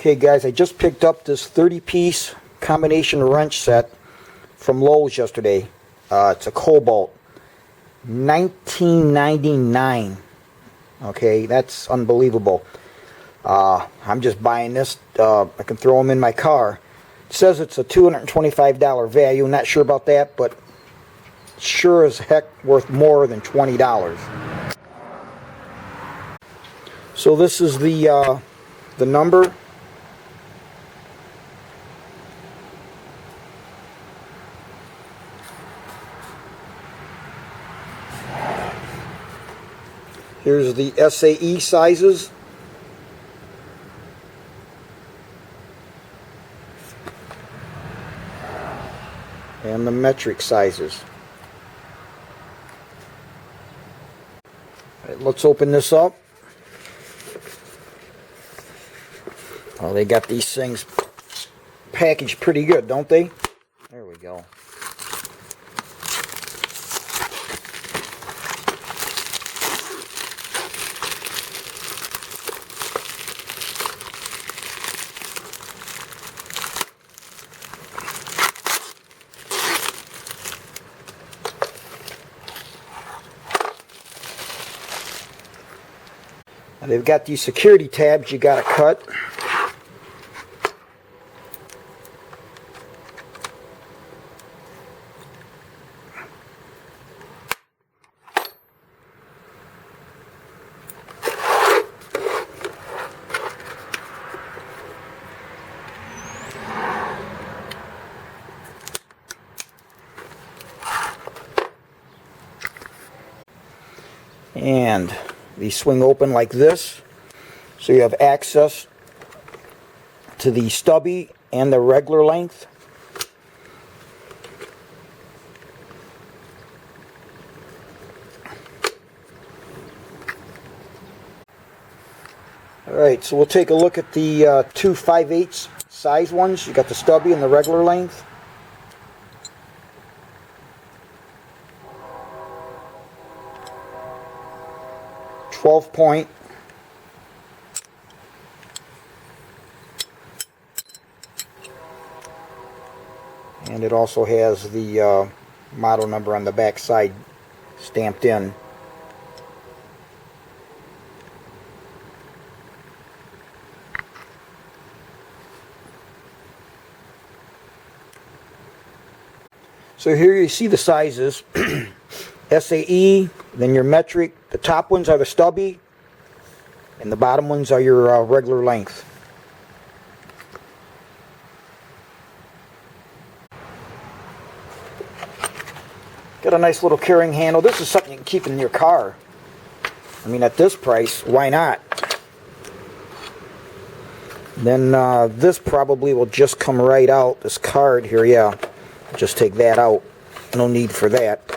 Okay guys, I just picked up this 30-piece combination wrench set from Lowe's yesterday. It's a Kobalt. $19.99. Okay, that's unbelievable. I'm just buying this. I can throw them in my car. It says it's a $225 value. Not sure about that, but sure as heck worth more than $20. So this is the number. Here's the SAE sizes. And the metric sizes. All right, let's open this up. Oh, they got these things packaged pretty good, don't they? There we go. Now they've got these security tabs you gotta cut. And these swing open like this, so you have access to the stubby and the regular length. Alright, so we'll take a look at the 2 5/8 size ones. You got the stubby and the regular length. .12. And it also has the model number on the back side stamped in. So here you see the sizes. SAE, then your metric. The top ones are the stubby, and the bottom ones are your regular length. Got a nice little carrying handle. This is something you can keep in your car. I mean, at this price, why not? Then this probably will just come right out. This card here, yeah. Just take that out. No need for that.